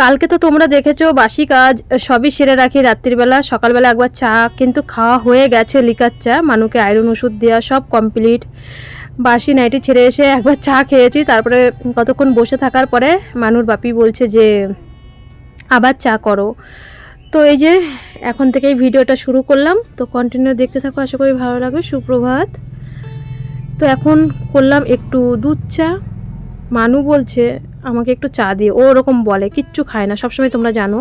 কালকে তো তোমরা দেখেছো বাসি কাজ সবই সেরে রাখি রাত্রিবেলা, সকালবেলা একবার চা কিন্তু খাওয়া হয়ে গেছে, লিকার চা। মানুকে আয়রন ওষুধ দেওয়া সব কমপ্লিট। বাসি নাইটি ছেড়ে এসে একবার চা খেয়েছি, তারপরে কতক্ষণ বসে থাকার পরে মানুর বাপি বলছে যে আবার চা করো। তো এই যে এখন থেকেই ভিডিওটা শুরু করলাম, তো কন্টিনিউ দেখতে থাকো, আশা করি ভালো লাগবে। সুপ্রভাত। তো এখন করলাম একটু দুধ চা। মানু বলছে আমাকে একটু চা দিয়ে, ও ওরকম বলে, কিচ্ছু খায় না সবসময়, তোমরা জানো।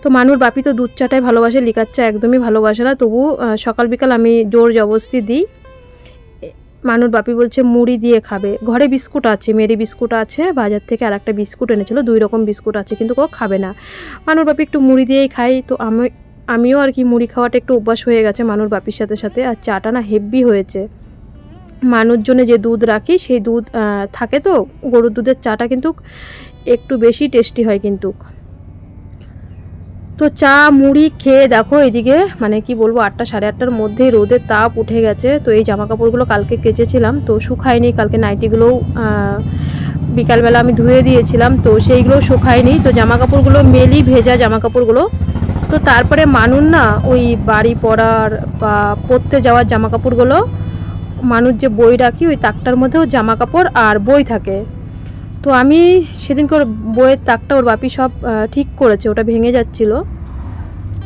তো মানুর বাপি তো দুধ চাটাই ভালোবাসে, লিকার চা একদমই ভালোবাসে না, তবু সকাল বিকাল আমি জোর জবরদস্তি দিই। মানুর বাপি বলছে মুড়ি দিয়ে খাবে। ঘরে বিস্কুট আছে, মেরি বিস্কুট আছে, বাজার থেকে আর একটা বিস্কুট এনেছিল, 2 রকম বিস্কুট আছে, কিন্তু ও খাবে না। মানুর বাপি একটু মুড়ি দিয়েই খাই, তো আমিও আর কি মুড়ি খাওয়াটা একটু অভ্যাস হয়ে গেছে মানুর বাপির সাথে সাথে। আর চাটা না হেভি হয়েছে। মানুষ জন্য যে দুধ রাখি সেই দুধ থাকে, তো গরুর দুধের চাটা কিন্তু একটু বেশি টেস্টি হয় কিন্তু। তো চা মুড়ি খেয়ে দেখো এদিকে মানে কি বলবো, 8টা সাড়ে 8টার মধ্যেই রোদের তাপ উঠে গেছে। তো এই জামা কাপড়গুলো কালকে কেচেছিলাম, তো শুকায়নি। কালকে নাইটিগুলোও বিকালবেলা আমি ধুয়ে দিয়েছিলাম, তো সেইগুলো শুকায়নি। তো জামা কাপড়গুলো মেলি, ভেজা জামা কাপড়গুলো। তো তারপরে মানুষ না ওই বাড়ি পড়ার বা পড়তে যাওয়ার জামা কাপড়গুলো, মানুষ যে বই রাখি ওই তাকটার মধ্যেও জামা কাপড় আর বই থাকে। তো আমি সেদিনকে ওর বইয়ের তাকটা ওর বাপি সব ঠিক করেছে, ওটা ভেঙে যাচ্ছিলো।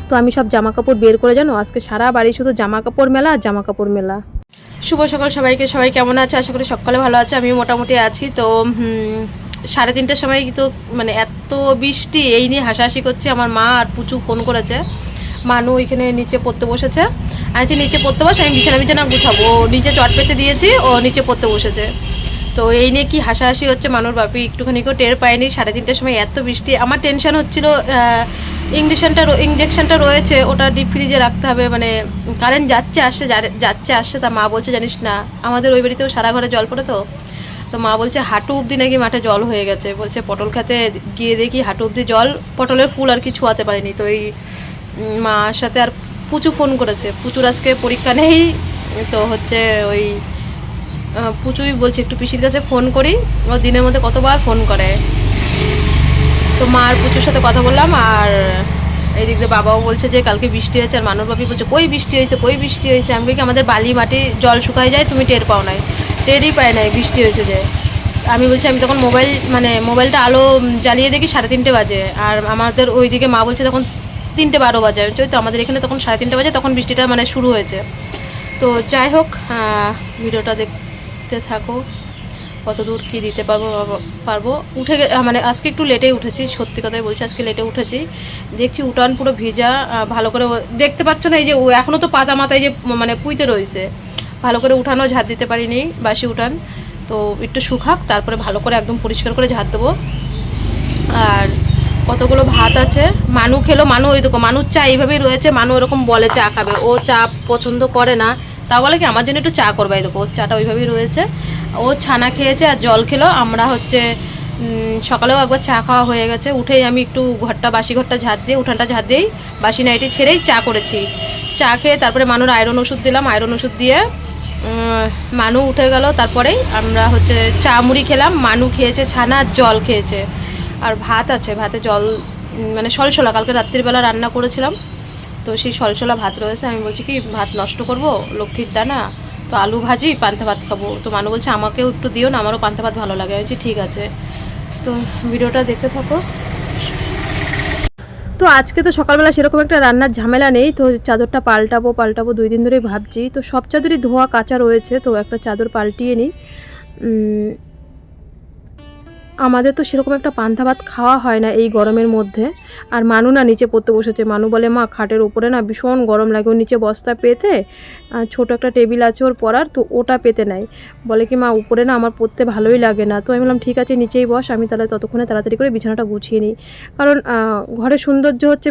তো আমি সব জামা কাপড় বের করে, জানো আজকে সারা বাড়ি শুধু জামা কাপড় মেলা আর জামা কাপড় মেলা। শুভ সকাল সবাইকে, সবাই কেমন আছে? আশা করি সকালে ভালো আছে, আমি মোটামুটি আছি। তো 3:30টার সময় তো মানে এত বৃষ্টি, এই নিয়ে হাসাহাসি করছে। আমার মা আর পুচু ফোন করেছে, মানু ওইখানে নিচে পড়তে বসেছে। আমি নিচে পড়তে বসে, আমি বিছানা গুছাবো, নিচে চট পেতে দিয়েছি, ও নিচে পড়তে বসেছে। তো এই নিয়ে কি হাসাহাসি হচ্ছে। মানুর বাপি একটুখানিকেও টের পায়নি। 3:30টার সময় এত বৃষ্টি, আমার টেনশন হচ্ছিল। ইঞ্জেকশনটা রয়েছে, ওটা ডিপ ফ্রিজে রাখতে হবে, মানে কারেন্ট যাচ্ছে আসছে। তা মা বলছে জানিস না, আমাদের ওই বাড়িতেও সারা ঘরে জল পড়ে। তো মা বলছে হাঁটু অবধি নাকি মাঠে জল হয়ে গেছে। বলছে পটল খেতে গিয়ে দেখি হাঁটু অবধি জল, পটলের ফুল আর কি ছোঁয়াতে পারিনি। তো এই মার সাথে আর পুচু ফোন করেছে, পুচুর আজকে পরীক্ষা নেই। তো হচ্ছে ওই পুচুই বলছে একটু পিসির কাছে ফোন করি, ও দিনের মধ্যে কতবার ফোন করে। তো মা আর পুচুর সাথে কথা বললাম। আর এই দিক দিয়ে বাবাও বলছে যে কালকে বৃষ্টি হয়েছে। আর মানুষ বাপি বলছে কই বৃষ্টি হয়েছে। আমি বলি কি আমাদের বালি মাটি জল শুকায় যায়, তুমি টের পাও নাই? টেরই পায় নাই বৃষ্টি হয়েছে যে। আমি বলছি আমি তখন মোবাইলটা আলো জ্বালিয়ে দেখি 3:30 বাজে। আর আমাদের ওই দিকে মা বলছে তখন 3:12 বাজে। তো আমাদের এখানে তখন 3:30 বাজে, তখন বৃষ্টিটা মানে শুরু হয়েছে। তো যাই হোক, ভিডিওটা দেখতে থাকো, কত দূর কী দিতে পারবো। মানে আজকে একটু লেটেই উঠেছি, সত্যি কথাই বলছি, আজকে লেটে উঠেছি। দেখছি উঠান পুরো ভেজা, ভালো করে দেখতে পাচ্ছ না, এই যে এখনও তো পাতা মাথায় যে মানে পুঁইতে রয়েছে, ভালো করে উঠানো ঝাড় দিতে পারিনি, বাসি উঠান। তো একটু শুকাক, তারপরে ভালো করে একদম পরিষ্কার করে ঝাড় দেবো। আর কতগুলো ভাত আছে। মানু খেলো, মানু ওই দেখো মানুষ চা এইভাবেই রয়েছে। মানু ওরকম বলে চা খাবে, ও চা পছন্দ করে না, তা বলে কি আমার জন্য একটু চা করবে। এই দেখো ওর চাটা ওইভাবেই রয়েছে, ও ছানা খেয়েছে আর জল খেলো। আমরা হচ্ছে সকালেও একবার চা খাওয়া হয়ে গেছে। উঠেই আমি একটু বাসি ঘরটা ঝাড় দিয়ে, উঠানটা ঝাড় দিয়েই বাসি নাইটি ছেড়েই চা করেছি। চা খেয়ে তারপরে মানুর আয়রন ওষুধ দিলাম, আয়রন ওষুধ দিয়ে মানু উঠে গেল। তারপরেই আমরা হচ্ছে চা মুড়ি খেলাম। মানু খেয়েছে ছানা আর জল খেয়েছে। আর ভাত আছে, ভাতে জল মানে সলসলা, কালকে রাত্রিবেলা রান্না করেছিলাম, তো সেই সলসলা ভাত রয়েছে। আমি বলছি কি ভাত নষ্ট করব, লক্ষ্মীর দানা, তো আলু ভাজি পান্তা ভাত খাবো। তো মানু বলছে আমাকেও একটু দিও না, আমারও পান্তা ভাত ভালো লাগে। আমি বলছি ঠিক আছে। তো ভিডিওটা দেখতে থাকো। তো আজকে তো সকালবেলা সেরকম একটা রান্নার ঝামেলা নেই, তো চাদরটা পাল্টাবো 2 দিন ধরেই ভাবছি। তো সব চাদরই ধোয়া কাচা রয়েছে, তো একটা চাদর পাল্টিয়ে নিই। আমাদের তো সেরকম একটা পান্তা ভাত খাওয়া হয় না এই গরমের মধ্যে। আর মানু না নিচে পড়তে বসেছে। মানু বলে মা খাটের উপরে না ভীষণ গরম লাগে, ও নিচে বস্তা পেতে, ছোট একটা টেবিল আছে ওর পড়ার, তো ওটা পেতে নেয়। বলে কি মা উপরে না আমার পড়তে ভালোই লাগে না। তো আমি বললাম ঠিক আছে নিচেই বস, আমি তাহলে ততক্ষণে তাড়াতাড়ি করে বিছানাটা গুছিয়ে নিই। কারণ ঘরের সৌন্দর্য হচ্ছে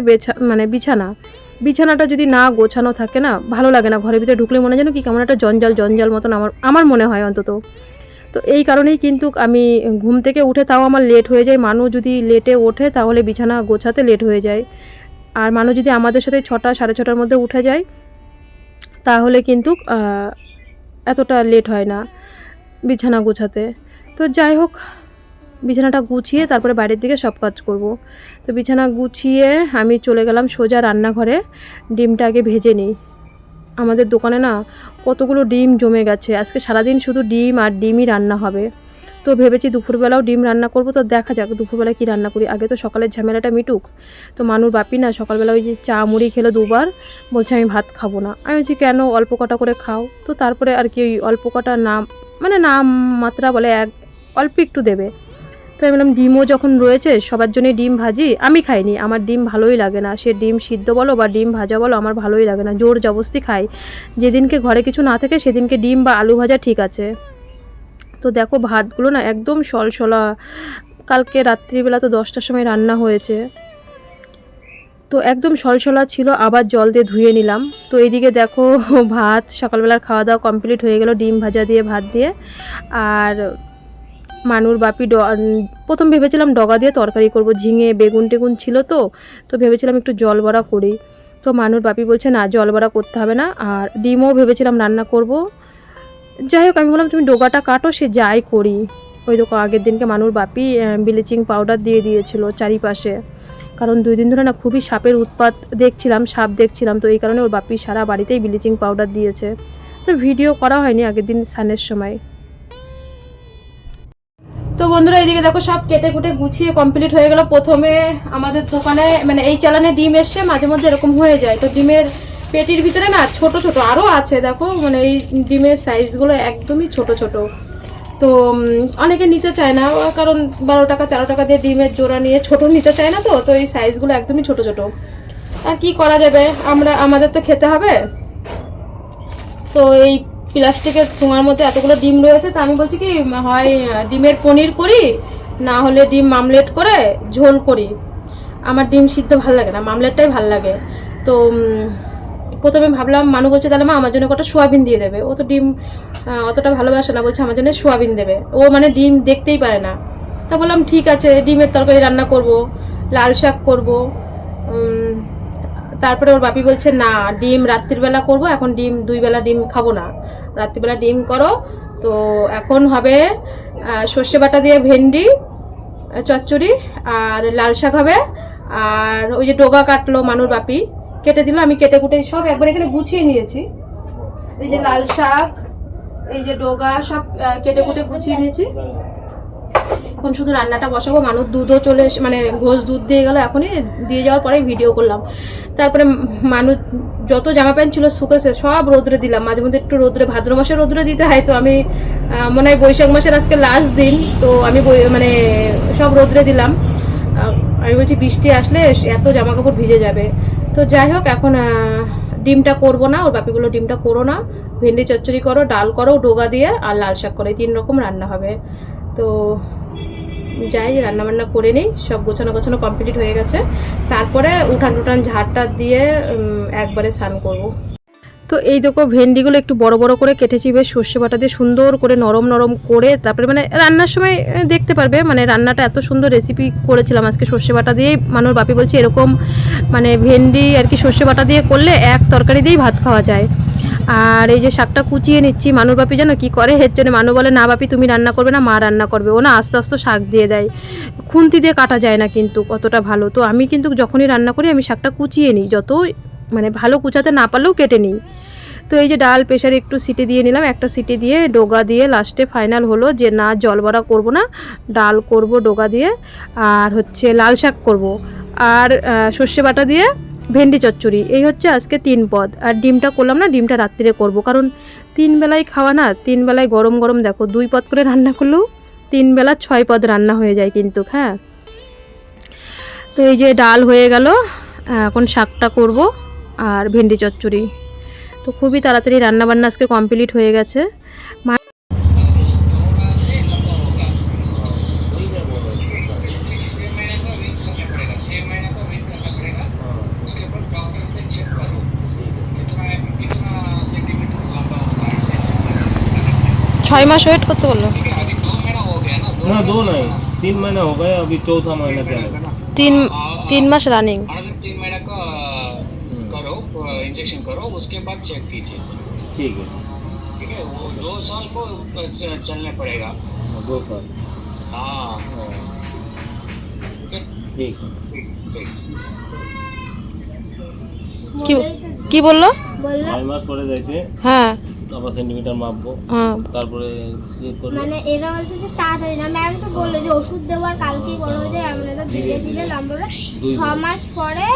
বিছানাটা যদি না গোছানো থাকে না ভালো লাগে না। ঘরের ভিতরে ঢুকলে মনে যেন কি কেমন একটা জঞ্জাল মতন আমার মনে হয় অন্তত। তো এই কারণেই কিন্তু আমি ঘুম থেকে উঠে, তাও আমার লেট হয়ে যায়। মানু যদি লেটে ওঠে তাহলে বিছানা গোছাতে লেট হয়ে যায়। আর মানু যদি আমাদের সাথে 6টা 6:30টার মধ্যে উঠে যায় তাহলে কিন্তু এতটা লেট হয় না বিছানা গোছাতে। তো যাই হোক, বিছানাটা গুছিয়ে তারপরে বাইরের দিকে সব কাজ করব। তো বিছানা গুছিয়ে আমি চলে গেলাম সোজা রান্নাঘরে। ডিমটা আগে ভেজে নিই। আমাদের দোকানে না কতগুলো ডিম জমে গেছে, আজকে সারাদিন শুধু ডিম আর ডিমই রান্না হবে। তো ভেবেছি দুপুরবেলাও ডিম রান্না করব, তো দেখা যাক দুপুরবেলা কি রান্না করি। আগে তো সকালের ঝামেলাটা মিটুক। তো মানুর বাপি না সকালবেলা ওই যে চা মুড়ি খেলো দুবার, বলছে আমি ভাত খাবো না। আমি বলছি কেন, অল্প কটা করে খাও। তো তারপরে আর কি ওই অল্প কটা নাম মানে নাম মাত্রা বলে অল্প একটু দেবে। তো আমি বললাম ডিমও যখন রয়েছে সবার জন্যই ডিম ভাজি। আমি খাইনি, আমার ডিম ভালোই লাগে না, সে ডিম সিদ্ধ বলো বা ডিম ভাজা বলো আমার ভালোই লাগে না, জোর জবস্তি খাই। যেদিনকে ঘরে কিছু না থাকে সেদিনকে ডিম বা আলু ভাজা ঠিক আছে। তো দেখো ভাতগুলো না একদম সলসলা, কালকে রাত্রিবেলা তো 10টার সময় রান্না হয়েছে, তো একদম সলসলা ছিল, আবার জল দিয়ে ধুয়ে নিলাম। তো এইদিকে দেখো ভাত সকালবেলার খাওয়া দাওয়া কমপ্লিট হয়ে গেল, ডিম ভাজা দিয়ে ভাত দিয়ে। আর মানুর বাপি প্রথম ভেবেছিলাম ডগা দিয়ে তরকারি করব, ঝিঙে বেগুন টেগুন ছিল, তো ভেবেছিলাম একটু জল বড়া করি। তো মানুর বাপি বলছে না জল বড়া করতে হবে না, আর ডিমও ভেবেছিলাম রান্না করব। যাই হোক আমি বললাম তুমি ডোগাটা কাটো, সে যাই করি। ওই দেখো আগের দিনকে মানুর বাপি ব্লিচিং পাউডার দিয়ে দিয়েছিল চারিপাশে, কারণ 2 দিন ধরে না খুবই সাপের উৎপাত দেখছিলাম, সাপ দেখছিলাম, তো এই কারণে ওর বাপি সারা বাড়িতেই ব্লিচিং পাউডার দিয়েছে। তো ভিডিও করা হয়নি আগের দিন স্নানের সময়। তো বন্ধুরা এইদিকে দেখো সব কেটে কুটে গুছিয়ে কমপ্লিট হয়ে গেল। প্রথমে আমাদের দোকানে মানে এই চালানে ডিম এসছে, মাঝে মধ্যে এরকম হয়ে যায়, তো ডিমের পেটির ভিতরে না ছোট ছোট আরও আছে দেখো, মানে এই ডিমের সাইজগুলো একদমই ছোট ছোট। তো অনেকে নিতে চায় না, কারণ 12 টাকা 13 টাকা দিয়ে ডিমের জোড়া নিয়ে ছোট নিতে চায় না, তো এই সাইজগুলো একদমই ছোট ছোট। আর কি করা যাবে, আমাদের তো খেতে হবে। তো এই প্লাস্টিকের ঠোঙার মধ্যে এতগুলো ডিম রয়েছে, তো আমি বলছি কি হয় ডিমের পনির করি, না হলে ডিম মামলেট করে ঝোল করি। আমার ডিম সিদ্ধ ভালো লাগে না, মামলেটটাই ভালো লাগে। তো প্রথমে ভাবলাম, মানু বলছে তাহলে মা আমার জন্য কটা সোয়াবিন দিয়ে দেবে, ও তো ডিম অতটা ভালোবাসে না, বলছে আমার জন্য সোয়াবিন দেবে, ও মানে ডিম দেখতেই পারে না। তা বললাম ঠিক আছে, ডিমের তরকারি রান্না করব, লাল শাক করব। তারপরে ওর বাপি বলছে না ডিম রাত্রিবেলা করব, এখন ডিম 2 বেলা ডিম খাবো না, রাত্রিবেলা ডিম করো। তো এখন হবে সর্ষে বাটা দিয়ে ভেন্ডি চচ্চড়ি, আর লাল শাক হবে, আর ওই যে ডোগা কাটলো মানুর বাপি, কেটে দিল, আমি কেটে কুটে সব একবার এখানে গুছিয়ে নিয়েছি। এই যে লাল শাক, এই যে ডোগা সব কেটে কুটে গুছিয়ে নিয়েছি। এখন শুধু রান্নাটা বসাবো। মানুষ দুধও চলে এসে মানে ঘোষ দুধ দিয়ে গেল, এখনই দিয়ে যাওয়ার পরে ভিডিও করলাম। তারপরে মানুষ যত জামা প্যান্ট ছিল শুকেছে সব রোদ্রে দিলাম, মাঝে মধ্যে একটু রোদ্রে, ভাদ্র মাসে রোদ্রে দিতে হয়, তো আমি মনে হয় বৈশাখ মাসের আজকে লাস্ট দিন, তো আমি মানে সব রোদ্রে দিলাম। আমি বলছি বৃষ্টি আসলে এত জামা কাপড় ভিজে যাবে। তো যাই হোক এখন ডিমটা করবো না, ওর বাপিগুলো ডিমটা করো না, ভেন্ডি চচ্চড়ি করো, ডাল করো ডোগা দিয়ে, আর লাল শাক করো, এই 3 রকম রান্না হবে। তো যাই রান্না বান্না করে নিই, সব গোছানো গোছানো কমপ্লিট হয়ে গেছে, তারপরে উঠান টুটান ঝাড়টা দিয়ে একবারে স্নান করবো। তো এই দেখো ভেন্ডিগুলো একটু বড় বড় করে কেটেছি, বেশ সর্ষে বাটা দিয়ে সুন্দর করে নরম নরম করে, তারপরে মানে রান্নার সময় দেখতে পারবে, মানে রান্নাটা এত সুন্দর রেসিপি করেছিলাম আজকে সর্ষে বাটা দিয়েই। মানুষ বাপি বলছে এরকম মানে ভেন্ডি আর কি সর্ষে বাটা দিয়ে করলে এক তরকারি দিয়েই ভাত খাওয়া যায়। আর এই যে শাকটা কুচিয়ে নিচ্ছি, মানুর বাপি জানো কি করে, এর জন্য মানু বলে না বাপি তুমি রান্না করবে না, মা রান্না করবে। ও না আস্তে আস্তে শাক দিয়ে দেয়, খুন্তি দিয়ে কাটা যায় না কিন্তু অতটা ভালো। তো আমি কিন্তু যখনই রান্না করি আমি শাকটা কুচিয়ে নিই, যত মানে ভালো কুচাতে না পারলেও কেটে নিই। তো এই যে ডাল প্রেশারে একটু সিটি দিয়ে নিলাম, একটা সিটি দিয়ে ডোগা দিয়ে লাস্টে ফাইনাল হলো যে না জল বড়া করবো না, ডাল করব ডোগা দিয়ে, আর হচ্ছে লাল শাক করব, আর সর্ষে বাটা দিয়ে ভেন্ডি চচ্চড়ি। এই হচ্ছে আজকে 3 পদ। আর ডিমটা করলাম না, ডিমটা রাত্রিরে করব, কারণ 3 বেলায় খাওয়া না, 3 বেলায় গরম গরম দেখো 2 পদ করে রান্না করলেও 3 বেলা 6 পদ রান্না হয়ে যায় কিন্তু। হ্যাঁ তো এই যে ডাল হয়ে গেল, এখন শাকটা করব আর ভেন্ডি চচ্চড়ি। তো খুবই তাড়াতাড়ি রান্নাবান্না আজকে কমপ্লিট হয়ে গেছে। ছয় মাস ওয়েট করতে বললো ना 2 नहीं 3 महीना हो गया, अभी 4था महीना चलेगा। 3 मास रनिंग 3 महीना का करो इंजेक्शन करो, उसके बाद चेक कीजिए। ठीक है ठीक है, वो 2 साल को चलने पड़ेगा। 2 साल। हाँ ठीक है ठीक কি কি বললো? 6 মাস পরে যাইতে হ্যাঁ আবার সেন্টিমিটার মাপবো, হ্যাঁ তারপরে ইয়ে করবো। মানে এরা বলছে যে তাড়াতাড়ি না, ম্যাম তো বললো যে ওষুধ দেওয়ার কালকেই বড় হয়ে যাবে, এমন এটা ধীরে ধীরে লম্বা 6 মাস পরে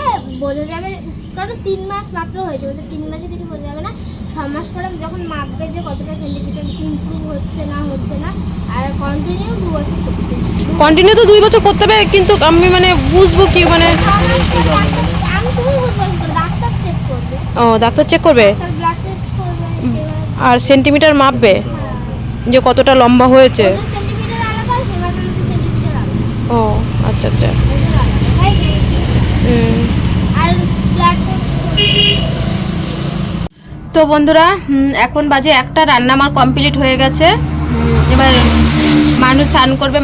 বোঝা যাবে, কারণ 3 মাস মাত্র হয়েছে, ওদের 3 মাসে কিছু বোঝা যাবে না, 6 মাস পরে যখন মাপবে যে কতটা সেন্টিমিটার ইমপ্রুভ হচ্ছে না, আর কন্টিনিউ 2 বছর করতে হবে। কন্টিনিউ তো 2 বছর করতে হবে, কিন্তু আমি মানে বুঝবো কি মানে? 6 মাস পরে আমি তুমি বুঝবো কি করে, ডাক্তার চেক করবে, ও ডাক্তার চেক করবে ডাক্তার ব্লাড টেস্ট করবে, আর সেন্টিমিটার মাপবে যে কতটা লম্বা হয়েছে। ওদের সেন্টিমিটার আলাদা, হেমাটোলজি সেন্টিমিটার আলাদা, ও আচ্ছা আচ্ছা। ওদের আলাদা, তাই তো? আর ব্লাড টেস্ট তো বন্ধুরা এখন বাজে 1টা, রান্না আমার কমপ্লিট হয়ে গেছে। এবার মানুষ স্নান করবে,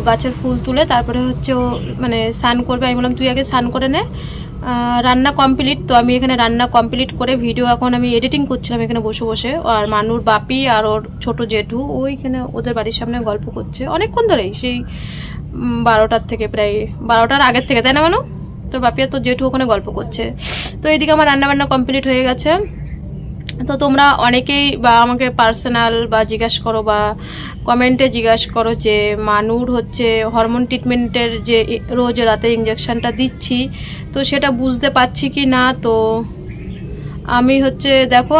গাছের ফুল তুলে তারপরে হচ্ছে ও মানে স্নান করবে। আমি বললাম তুই আগে স্নান করে নে। রান্না কমপ্লিট, তো আমি এখানে রান্না কমপ্লিট করে ভিডিও এখন আমি এডিটিং করছিলাম এখানে বসে বসে। আর মানুর বাপি আর ওর ছোট জেঠু ওইখানে ওদের বাড়ির সামনে গল্প করছে অনেকক্ষণ ধরেই, সেই 12টার থেকে, প্রায় 12টার আগের থেকে, তাই না মানু? তো বাপি আর তোর জেঠু ওখানে গল্প করছে। তো এইদিকে আমার রান্নাবান্না কমপ্লিট হয়ে গেছে। তো তোমরা অনেকেই বা আমাকে পার্সোনাল বা জিজ্ঞাসা করো বা কমেন্টে জিজ্ঞাসা করো যে মানুর হচ্ছে হরমোন ট্রিটমেন্টের যে রোজ রাতে ইঞ্জেকশনটা দিচ্ছি, তো সেটা বুঝতে পারছি কি না। তো আমি হচ্ছে দেখো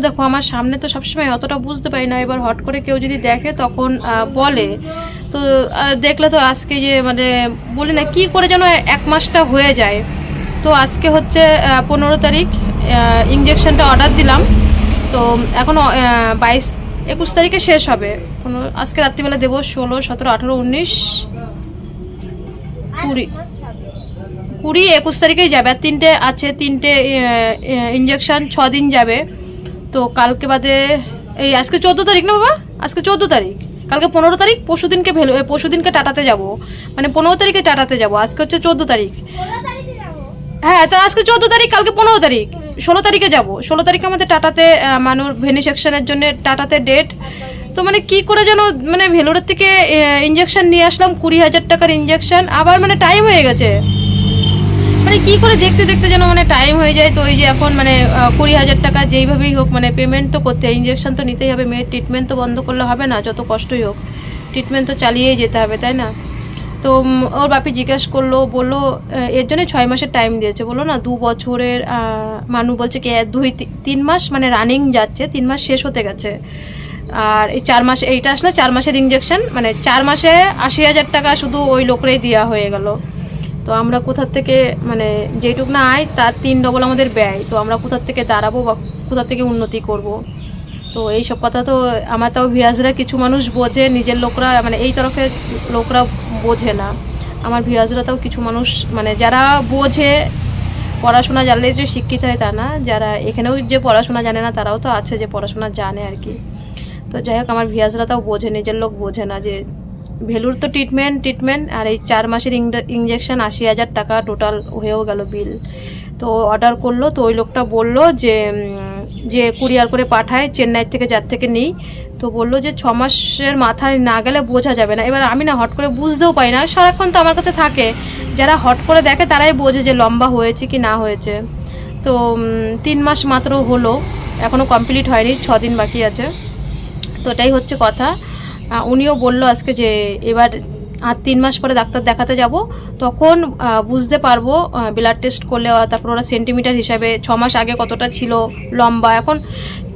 দেখো আমার সামনে তো সবসময় অতটা বুঝতে পারি না, এবার হট করে কেউ যদি দেখে তখন বলে। তো দেখলে তো আজকে যে মানে বলি না কি করে যেন 1 মাসটা হয়ে যায়। তো আজকে হচ্ছে 15 তারিখ, ইঞ্জেকশনটা অর্ডার দিলাম, তো এখন 22-21 তারিখে শেষ হবে। আজকে রাত্রিবেলা দেবো 16, 17, 18, 19, 20, 21 তারিখেই যাবে। আর 3টে আছে, 3টে ইঞ্জেকশন 6 দিন যাবে। তো কালকে বাদে এই আজকে 14 তারিখ না বাবা, আজকে 14 তারিখ, কালকে 15 তারিখ, পরশুদিনকে টাটাতে যাব, মানে 15 তারিখে টাটাতে যাব, আজকে হচ্ছে 14 তারিখ। 16 তারিখে যাবো। হ্যাঁ, তো আজকে 14 তারিখ, কালকে 15 তারিখ, 16 তারিখে যাব। 16 তারিখে আমাদের টাটাতে মানুর ভেনি সেকশনের জন্য টাটাতে ডেট। তো মানে কি করে যেন মানে ভেলোরের থেকে ইঞ্জেকশন নিয়ে আসলাম, 20,000 টাকার ইঞ্জেকশন, আবার মানে টাইম হয়ে গেছে, মানে কি করে দেখতে দেখতে যেন মানে টাইম হয়ে যায়। তো ওই যে এখন মানে 20,000 টাকা যেইভাবেই হোক মানে পেমেন্ট তো করতে, ইঞ্জেকশন তো নিতেই হবে, মেয়ের ট্রিটমেন্ট তো বন্ধ করলে হবে না, যত কষ্টই হোক ট্রিটমেন্ট তো চালিয়েই যেতে হবে, তাই না? তো ওর বাপি জিজ্ঞেস করলো, বললো এর জন্য 6 মাসের টাইম দিয়েছে, বললো না 2 বছরের। মানু বলছে কি 2-3 মাস মানে রানিং যাচ্ছে, 3 মাস শেষ হতে গেছে, আর এই 4 মাস এইটা আসলে 4 মাসের ইঞ্জেকশন, মানে 4 মাসে 80,000 টাকা শুধু ওই লোকরেই দেওয়া হয়ে গেল। তো আমরা কোথার থেকে মানে যেটুক না আয় তার 3 ডবল আমাদের ব্যয়, তো আমরা কোথার থেকে দাঁড়াবো বা কোথা থেকে উন্নতি করব। তো এই সব কথা তো আমার তাও ভিউয়ার্সরা কিছু মানুষ বোঝে, নিজের লোকরা মানে এই তরফের লোকরা বোঝে না। আমার ভিউয়ার্সরা তাও কিছু মানুষ মানে যারা বোঝে, পড়াশোনা জানলে যে শিক্ষিত হয় তা না, যারা এখানেও যে পড়াশোনা জানে না তারাও তো আছে যে পড়াশোনা জানে আর কি। তো যাই হোক আমার ভিউয়ার্সরা তাও বোঝে, নিজের লোক বোঝে না যে ভেলুর তো ট্রিটমেন্ট আর এই 4 মাসের ইঞ্জেকশন 80,000 টাকা টোটাল হয়েও গেল বিল। তো অর্ডার করলো, তো ওই লোকটা বললো যে কুরিয়ার করে পাঠায় চেন্নাই থেকে, যার থেকে নেই। তো বললো যে 6 মাসের মাথায় না গেলে বোঝা যাবে না। এবার আমি না হট করে বুঝতেও পারি না, সারাক্ষণ তো আমার কাছে থাকে, যারা হট করে দেখে তারাই বোঝে যে লম্বা হয়েছে কি না হয়েছে। তো 3 মাস মাত্র হলো, এখনও কমপ্লিট হয়নি, 6 দিন বাকি আছে। তো এটাই হচ্ছে কথা। উনিও বললো আজকে যে এবার আর 3 মাস পরে ডাক্তার দেখাতে যাব, তখন বুঝতে পারবো ব্লাড টেস্ট করলে, তারপর ওরা সেন্টিমিটার হিসাবে 6 মাস আগে কতটা ছিল লম্বা এখন।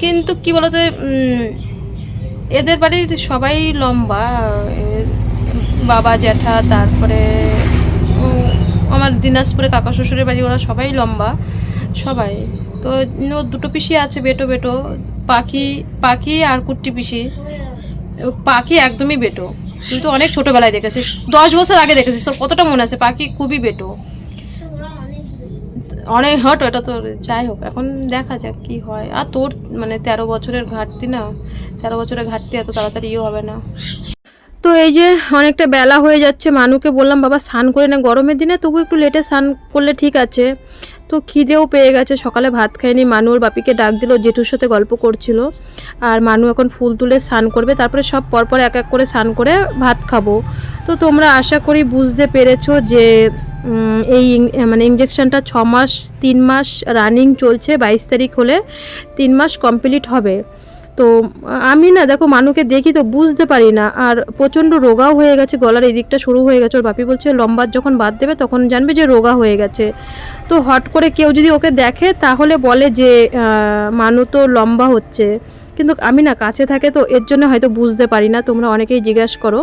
কিন্তু কি বলতো এদের বাড়ির সবাই লম্বা, বাবা জ্যাঠা, তারপরে আমার দিনাজপুরে কাকা শ্বশুরের বাড়ি, ওরা সবাই লম্বা সবাই। তো দুটো পিসি আছে বেটো বেটো, পাখি আর কুট্টি পিসি। পাখি একদমই বেটো, কিন্তু অনেক ছোটবেলায় দেখেছিস, 10 বছর আগে দেখেছিস, তোর কতটা মনে আছে? পাখি খুবই বেটো, অনেক হট। ওটা তো যাই হোক, এখন দেখা যাক কি হয়। আর তোর মানে 13 বছরের ঘাটতি না, 13 বছরের ঘাটতি এত তাড়াতাড়ি হবে না। তো এই যে অনেকটা বেলা হয়ে যাচ্ছে, মানুকে বললাম বাবা স্নান করে না, গরমের দিনে তবু একটু লেটে স্নান করলে ঠিক আছে। তো খিদেও পেয়ে গেছে, সকালে ভাত খায়নি। মানু ওর বাপিকে ডাক দিল, জেঠুর সাথে গল্প করছিল। আর মানু এখন ফুল তুলে স্নান করবে, তারপরে সব পরপর এক এক করে স্নান করে ভাত খাবো। তো তোমরা আশা করি বুঝতে পেরেছো যে এই মানে ইঞ্জেকশনটা 6 মাস 3 মাস রানিং চলছে, 22 তারিখ হলে 3 মাস কমপ্লিট হবে। তো আমি না দেখো মানুকে দেখি তো বুঝতে পারি না, আর প্রচণ্ড রোগাও হয়ে গেছে, গলার এই দিকটা শুরু হয়ে গেছে। ওর বাপি বলছে লম্বার যখন বাদ দেবে তখন জানবে যে রোগা হয়ে গেছে। তো হট করে কেউ যদি ওকে দেখে তাহলে বলে যে মানু তো লম্বা হচ্ছে, কিন্তু আমি না কাছে থাকে তো এর জন্য হয়তো বুঝতে পারি না। তোমরা অনেকেই জিজ্ঞাসা করো,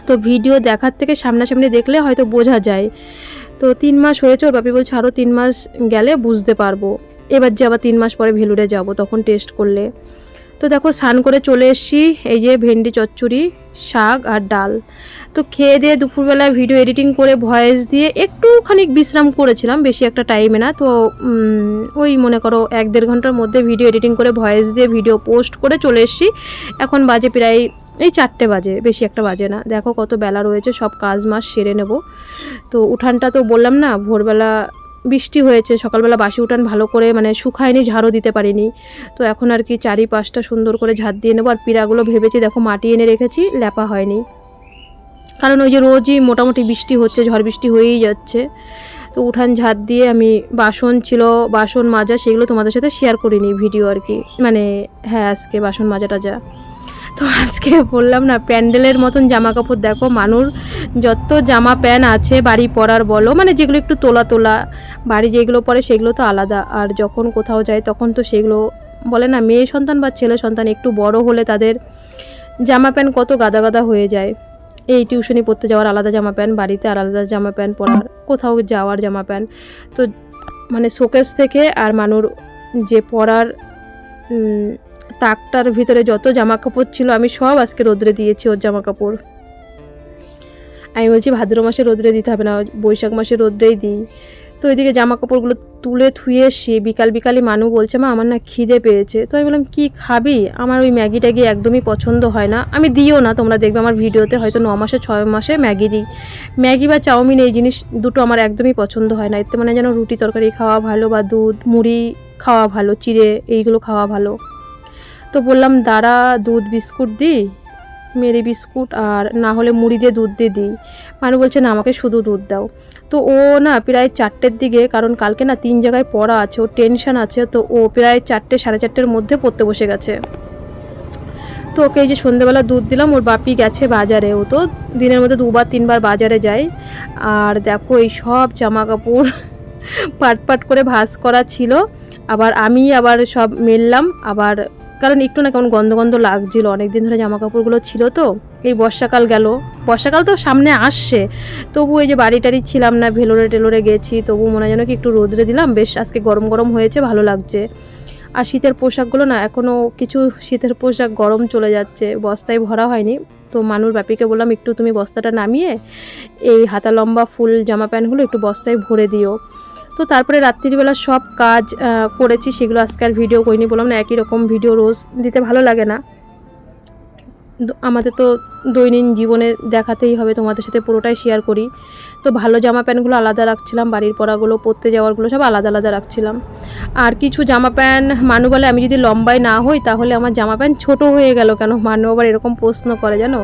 তো ভিডিও দেখার থেকে সামনাসামনি দেখলে হয়তো বোঝা যায়। তো 3 মাস হয়েছে, ওর বাপি বলছে আরও 3 মাস গেলে বুঝতে পারবো। এবার যে আবার 3 মাস পরে ভেলুরে যাব তখন টেস্ট করলে। তো দেখো স্নান করে চলে এসেছি, এই যে ভেন্ডি চচ্চড়ি, শাক আর ডাল। তো খেয়ে দিয়ে দুপুরবেলায় ভিডিও এডিটিং করে ভয়েস দিয়ে একটুখানি বিশ্রাম করেছিলাম, বেশি একটা টাইমে না। তো ওই মনে করো 1-1.5 ঘন্টার মধ্যে ভিডিও এডিটিং করে ভয়েস দিয়ে ভিডিও পোস্ট করে চলে এসেছি। এখন বাজে প্রায় এই 4টে বাজে, বেশি একটা বাজে না। দেখো কত বেলা রয়েছে, সব কাজ মাস সেরে নেব। তো উঠানটা তো বললাম না ভোরবেলা বৃষ্টি হয়েছে, সকালবেলা বাসি উঠান ভালো করে মানে শুকায়নি, ঝাড়ও দিতে পারিনি। তো এখন আর কি চারিপাশটা সুন্দর করে ঝাড় দিয়ে নেবো। আর পিঁড়াগুলো ভেবেছি দেখো মাটি এনে রেখেছি, ল্যাপা হয়নি, কারণ ওই যে রোজই মোটামুটি বৃষ্টি হচ্ছে, ঝড় বৃষ্টি হয়েই যাচ্ছে। তো উঠান ঝাড় দিয়ে আমি বাসন ছিল, বাসন মাজা, সেগুলো তোমাদের সাথে শেয়ার করিনি ভিডিও আর কি, মানে হ্যাঁ আজকে বাসন মাজা টাজা। তো আজকে বললাম না প্যান্ডেলের মতন জামা কাপড় দেখো, মানুর যত জামা প্যান্ট আছে বাড়ি পরার বলো, মানে যেগুলো একটু তোলা তোলা, বাড়ি যেগুলো পরে সেগুলো তো আলাদা, আর যখন কোথাও যায় তখন তো সেগুলো বলে না মেয়ে সন্তান বা ছেলে সন্তান একটু বড় হলে তাদের জামা প্যান্ট কত গাদা গাদা হয়ে যায়। এই টিউশনি পড়তে যাওয়ার আলাদা জামা প্যান্ট, বাড়িতে আলাদা জামা প্যান্ট পরার, কোথাও যাওয়ার জামা প্যান্ট। তো মানে শোকেস থেকে আর মানুর যে পরার তাকটার ভিতরে যত জামা কাপড় ছিল আমি সব আজকে রোদ্রে দিয়েছি ওর জামা কাপড়। আমি বলছি ভাদ্র মাসে রোদ্রে দিতে হবে না, বৈশাখ মাসে রোদ্রেই দিই। তো ওইদিকে জামা কাপড়গুলো তুলে থুয়ে এসে বিকালে মানু বলছে মা আমার না খিদে পেয়েছে। তো আমি বললাম কি খাবি? আমার ওই ম্যাগি ট্যাগি একদমই পছন্দ হয় না, আমি দিও না, তোমরা দেখবে আমার ভিডিওতে হয়তো 9 মাসে 6 মাসে ম্যাগি দিই। ম্যাগি বা চাউমিন এই জিনিস দুটো আমার একদমই পছন্দ হয় না, এতে মানে যেন রুটি তরকারি খাওয়া ভালো বা দুধ মুড়ি খাওয়া ভালো, চিড়ে এইগুলো খাওয়া ভালো। তো বললাম দাঁড়া দুধ বিস্কুট দিই, মেরি বিস্কুট, আর না হলে মুড়ি দিয়ে দুধ দিয়ে দিই। মানু বলছে না আমাকে শুধু দুধ দাও। তো ও না প্রায় 4টের দিকে, কারণ কালকে না 3 জায়গায় পড়া আছে, ওর টেনশন আছে, তো ও প্রায় 4টে 4:30-এর মধ্যে পড়তে বসে গেছে। তো ওকে এই যে সন্ধ্যেবেলা দুধ দিলাম, ওর বাপি গেছে বাজারে, ও তো দিনের মধ্যে 2-3 বার বাজারে যায়। আর দেখো এই সব জামা কাপড় পাট করে ভাঁজ করা ছিল, আবার আমি আবার সব মেললাম, আবার কারণ একটু না কেমন গন্ধ গন্ধ লাগছিল, অনেকদিন ধরে জামা কাপড়গুলো ছিল। তো এই বর্ষাকাল গেল, বর্ষাকাল তো সামনে আসছে, তবু এই যে বাড়ি টাড়ি ছিলাম না, ভেলোরে টেলোরে গেছি, তবু মনে হয় যেন কি একটু রোদ্রে দিলাম, বেশ আজকে গরম গরম হয়েছে, ভালো লাগছে। আর শীতের পোশাকগুলো না এখনও কিছু শীতের পোশাক গরম চলে যাচ্ছে, বস্তায় ভরা হয়নি। তো মানুর বাপিকে বললাম একটু তুমি বস্তাটা নামিয়ে এই হাতা লম্বা ফুল জামা প্যান্টগুলো একটু বস্তায় ভরে দিও। তো তারপরে রাত্রিবেলা সব কাজ করেছি, সেগুলো আজকাল ভিডিও করিনি, বললাম না একই রকম ভিডিও রোজ দিতে ভালো লাগে না, আমাদের তো দৈনন্দিন জীবনে দেখাতেই হবে, তোমাদের সাথে পুরোটাই শেয়ার করি। তো ভালো জামা প্যান্টগুলো আলাদা রাখছিলাম, বাড়ির পরাগুলো পরতে যাওয়ারগুলো সব আলাদা আলাদা রাখছিলাম। আর কিছু জামা প্যান্ট মানু বলে আমি যদি লম্বায় না হই তাহলে আমার জামা প্যান্ট ছোটো হয়ে গেল কেন, মানু আবার এরকম প্রশ্ন করে জানো।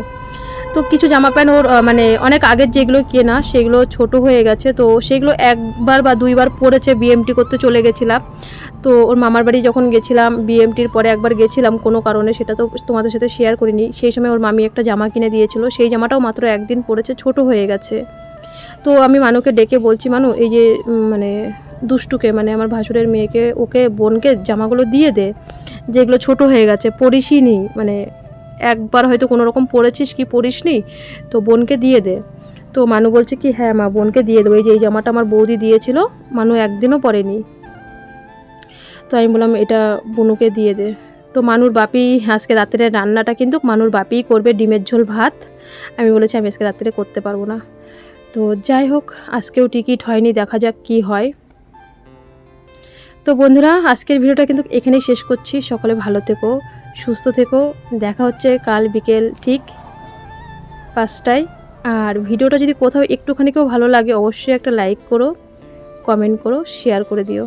তো কিছু জামা প্যান্ট ওর মানে অনেক আগের যেগুলো কেনা সেগুলো ছোট হয়ে গেছে, তো সেগুলো 1বার বা 2বার পরেছে, বিএমটি করতে চলে গেছিলাম। তো ওর মামার বাড়ি যখন গেছিলাম, বিএমটির পরে একবার গেছিলাম কোনো কারণে, সেটা তো তোমাদের সাথে শেয়ার করিনি। সেই সময় ওর মামি একটা জামা কিনে দিয়েছিল, সেই জামাটাও মাত্র 1 দিন পরেছে, ছোট হয়ে গেছে। তো আমি মানুকে ডেকে বলছি মানু এই যে মানে দুষ্টুকে, মানে আমার ভাসুরের মেয়েকে, ওকে বোনকে জামাগুলো দিয়ে দে, যেগুলো ছোট হয়ে গেছে, পরিসই নি, মানে একবার হয়তো কোনো রকম পরেছিস কি পরিসনি, তো বোনকে দিয়ে দে। তো মানু বলছে কি হ্যাঁ মা বোনকে দিয়ে দেবো, এই যে এই জামাটা আমার বৌদি দিয়েছিল, মানু একদিনও পরেনি। তো আমি বললাম এটা বুনুকে দিয়ে দে। তো মানুর বাপি আজকে রাত্রে রান্নাটা কিন্তু মানুর বাপিই করবে, ডিমের ঝোল ভাত। আমি বলেছি আমি আজকে রাত্রে করতে পারবো না। তো যাই হোক আজকেও টিকিট হয়নি, দেখা যাক কি হয়। তো বন্ধুরা আজকের ভিডিওটা কিন্তু এখানেই শেষ করছি, সকলে ভালো থেকো, সুস্থ থেকো, দেখা হচ্ছে কাল বিকেল ঠিক 5টায়। আর ভিডিওটা যদি কোথাও একটুখানিকেও ভালো লাগে অবশ্যই একটা লাইক করো, কমেন্ট করো, শেয়ার করে দিও।